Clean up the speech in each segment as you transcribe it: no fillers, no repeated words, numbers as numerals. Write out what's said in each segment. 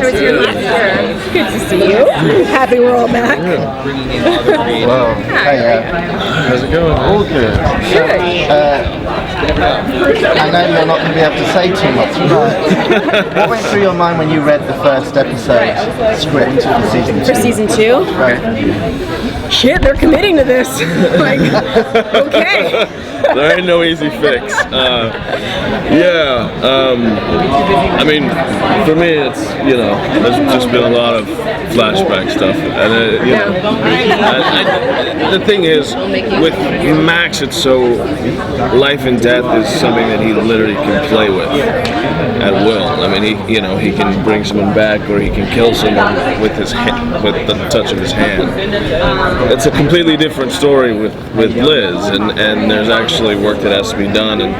I was here last year. Good to see you. Happy we're all back. Well, hey, how's it going? All good. Good. I know you're not going to be able to say too much, but what went through your mind when you read the first episode script for season 2? For season 2? Right. Shit, they're committing to this. Like, okay. There ain't no easy fix. I mean, for me, it's, there's just been a lot of flashback stuff. And, the thing is, with Max, it's so, life and death is something that he literally can play with at will. I mean, he can bring someone back, or he can kill someone with his with the touch of his hand. It's a completely different story with Liz, and there's actually work that has to be done, and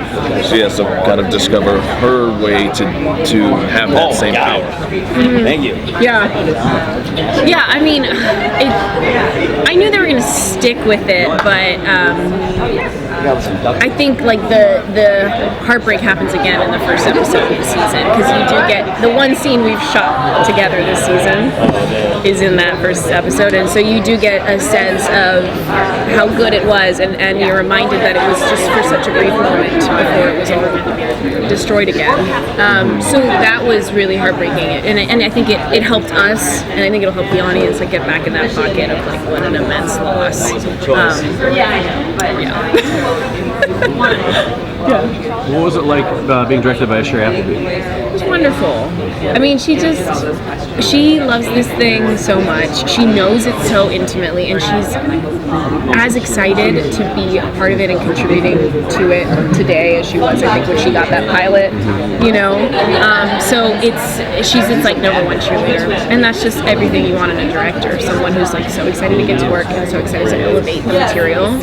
she has to kind of discover her way to have that same power. Mm-hmm. Thank you. Yeah. I mean, I knew they were going to stick with it, but I think like the heartbreak happens again in the first episode of the season, because you do get the one scene we've shot together this season is in that first episode, and so you do get a sense of how good it was, and you're reminded that it was just for such a brief moment before it was all destroyed again. So that was really heartbreaking, and I think it helped us, and I think it'll help the audience like get back in that pocket of like what an immense loss. What was it like being directed by Sherry Appleby? It was wonderful. I mean, she loves this thing so much. She knows it so intimately, and she's as excited to be a part of it and contributing to it today as she was, I think, when she got that pilot, so she's like number one cheerleader, and that's just everything you want in a director, someone who's like so excited to get to work and so excited to elevate the material.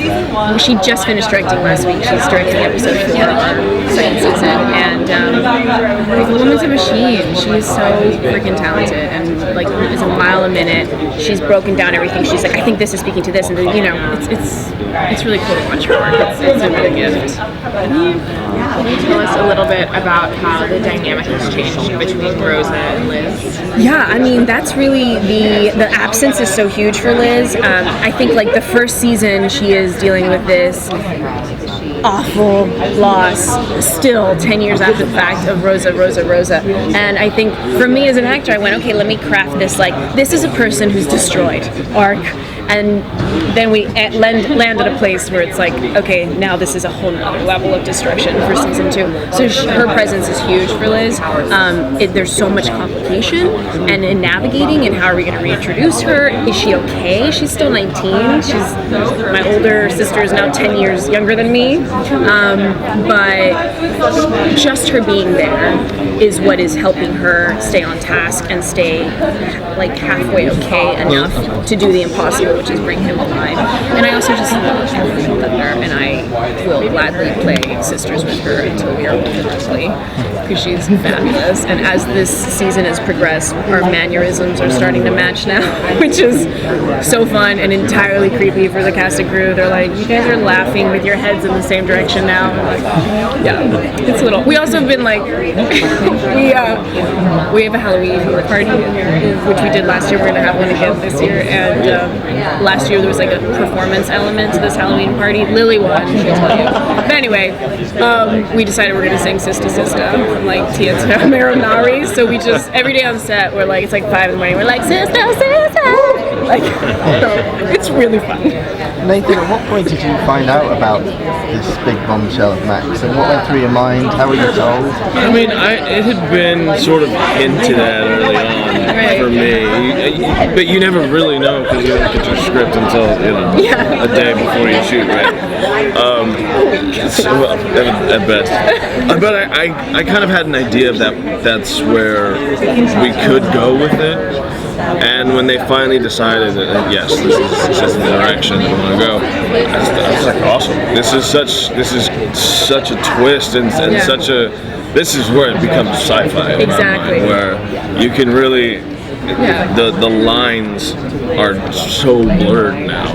She just finished directing last week. She's directing episode 4 of our second season, and the woman's a machine. She is so freaking talented, and like it's a mile a minute. She's broken down everything. She's like, I think this is speaking to this, and it's really cool to watch her work. It's a real gift. Can you tell us a little bit about how the dynamic has changed between Rosa and Liz? Yeah, I mean, that's really the absence is so huge for Liz. I think like the first season she is dealing with this awful loss still 10 years after the fact of Rosa. And I think for me as an actor, I went, okay, let me craft this, like, this is a person who's destroyed arc, and then we land at a place where it's like, okay, now this is a whole nother level of destruction for season 2. So her presence is huge for Liz. There's so much complication, and in navigating, and how are we going to reintroduce her? Is she okay? She's still 19. My older sister is now 10 years younger than me. But just her being there is what is helping her stay on task and stay like halfway okay enough to do the impossible, which is bring him alive. And I also just love Thunder, and I will gladly play sisters with her until we are ultimately, because she's fabulous. And as this season has progressed, our mannerisms are starting to match now, which is so fun and entirely creepy for the cast and crew. They're like, you guys are laughing with your heads in the same direction now. Like, yeah, it's a little. We also have been like, we have a Halloween party, which we did last year. We're gonna have one again this year. And last year there was like a performance element to this Halloween party. Lily won, she'll tell you. But anyway, we decided we're gonna sing Sista Sista from like Tia Marinari. So we just every day on set we're like, it's like 5 in the morning. We're like Sista Sista. Like, it's really fun. Nathan, at what point did you find out about this big bombshell of Max, and what went through your mind? How were you told? I mean, it had been sort of hinted at early on for me, but you never really know because you don't get your script until a day before you shoot, right? At best. But I kind of had an idea of that's where we could go with it. And when they finally decided that yes, this is the direction they want to go, I was like, awesome. This is such a twist and such a. This is where it becomes sci-fi. Exactly. Where you can really, the lines are so blurred now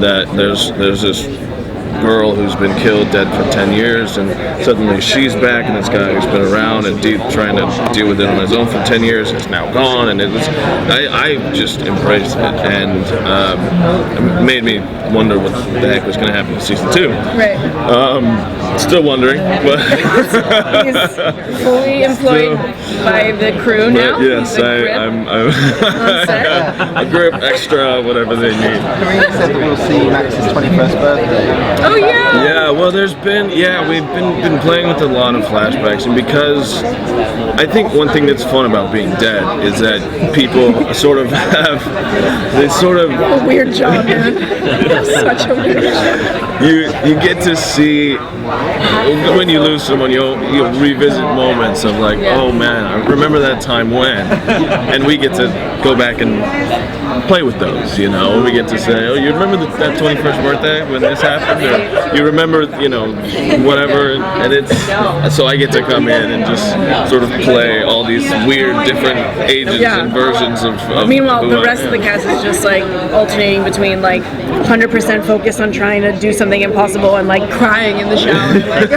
that there's this girl who's been killed, dead for 10 years, and suddenly she's back, and this guy who's been around and trying to deal with it on his own for 10 years is now gone, and I just embraced it, and it made me wonder what the heck was going to happen in season 2. Right. Still wondering, but He's fully employed by the crew now. yes, He's a grip I'm on set. a grip extra, whatever they need. Karina said that we'll see Max's 21st birthday. Oh yeah. Yeah, well, we've been playing with a lot of flashbacks, and because I think one thing that's fun about being dead is that people sort of have A weird job, man. Such a weird job. you get to see when you lose someone, you'll revisit moments of like, oh man, I remember that time when, and we get to go back and play with those, you know. We get to say, oh, you remember that 21st birthday when this happened, or you remember, you know, whatever, and it's so I get to come in and just sort of play all these weird different ages and versions of Meanwhile, the rest of the cast is just like alternating between like 100% focused on trying to do something impossible and like crying in the shower. Like,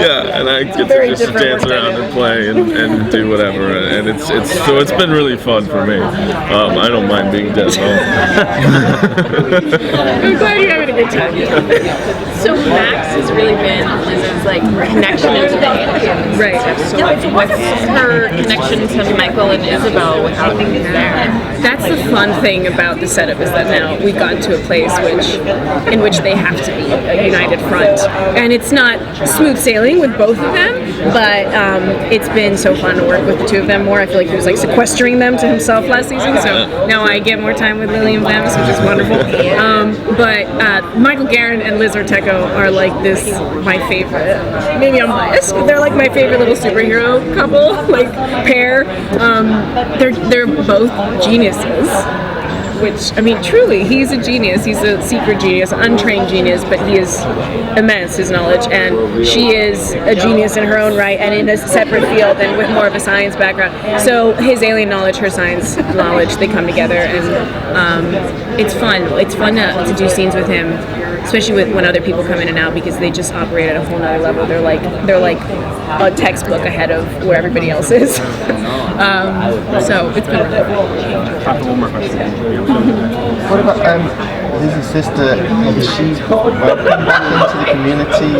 yeah, and I get to Very just different dance work around dynamic. and play and do whatever, and it's been really fun for me. I don't mind being dead at all. I'm glad you're having a good time. So Max has really been Liz's like connection into the aliens. Right. So what's her connection to Michael and Isabel without being there? That's the fun thing about the setup is that now we've gotten to a place in which they have to be a united front, and it's not smooth sailing with both of them, but it's been so fun to work with the two of them more. I feel like he was like sequestering them to himself last season, so now I get more time with Lily and Vance, which is wonderful. But Michael Guerin and Liz Ortecho are like my favorite. Maybe I'm biased, but they're like my favorite little superhero couple, like pair. They're both geniuses. Which, I mean, truly, he's a genius. He's a secret genius, untrained genius, but he is immense, his knowledge. And she is a genius in her own right and in a separate field and with more of a science background. So his alien knowledge, her science knowledge, they come together, and it's fun. It's fun to do scenes with him, especially when other people come in and out, because they just operate at a whole nother level. They're like a textbook ahead of where everybody else is. So it's been really fun. One more question. What about Liz's sister? Is she welcome back into the community?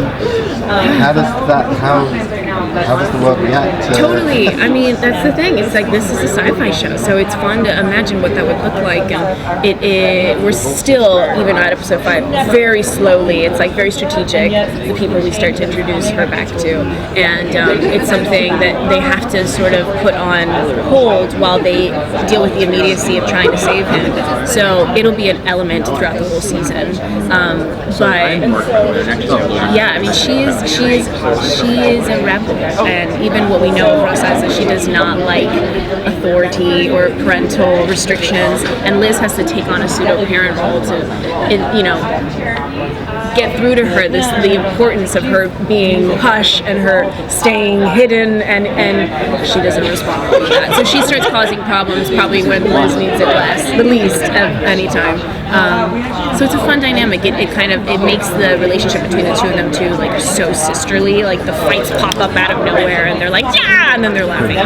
How does the world react to Totally. I mean, that's the thing. It's like this is a sci-fi show, so it's fun to imagine what that would look like. And we're still, even at episode 5, very slowly. It's like very strategic. The people we start to introduce her back to, and it's something that they have to sort of put on hold while they deal with the immediacy of trying to save him. So it'll be an element throughout the whole season. But yeah, I mean, she is a rebel. And even what we know of Rosa is that she does not like authority or parental restrictions, and Liz has to take on a pseudo-parent role to, get through to her the importance of her being hush and her staying hidden, and she doesn't respond to that. So she starts causing problems probably when Liz needs it the least at any time. So it's a fun dynamic. It makes the relationship between the two of them too like so sisterly. Like the fights pop up out of nowhere and they're like yeah, and then they're laughing,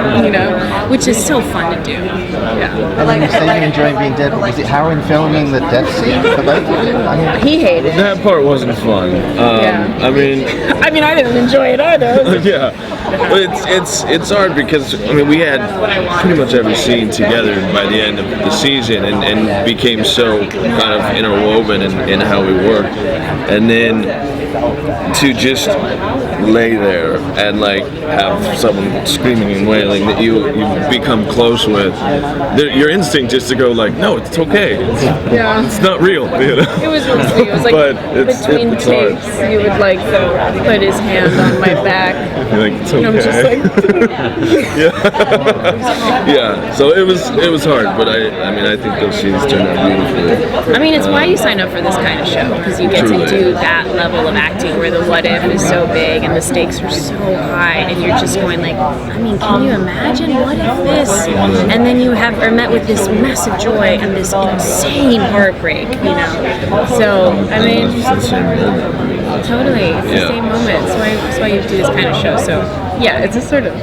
which is so fun to do. Yeah. And then you say you're enjoying being dead, but was it harrowing filming the death scene for both of you? I mean, He hated it. That part wasn't fun. I mean, I didn't enjoy it either. yeah, but it's hard because we had pretty much every scene together by the end of the season, and became so kind of interwoven in how we worked, and then to just lay there and like have someone screaming and wailing that you become close with, your instinct is to go like, no, it's okay, it's not real, It was really sweet. It was like But between it's hard. takes, he would like put his hand on my back. Like, it's okay. And I'm just like, Yeah, so it was hard, but I think those scenes turned out beautifully. it's why you sign up for this kind of show, because you get Truly. to do that level of acting where the what if is so big and the stakes are so high, and you're just going like, I mean, can you imagine what if this? And then you are met with this massive joy and this insane heartbreak, you know. So I mean, It's the same moment. totally, it's the same moment. That's why you do this kind of show. So yeah, it's a sort of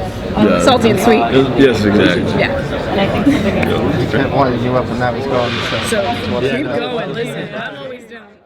salty and sweet. Yes, exactly. Yeah. Kept winding you up and that was gone. So keep going. Listen, I'm always down.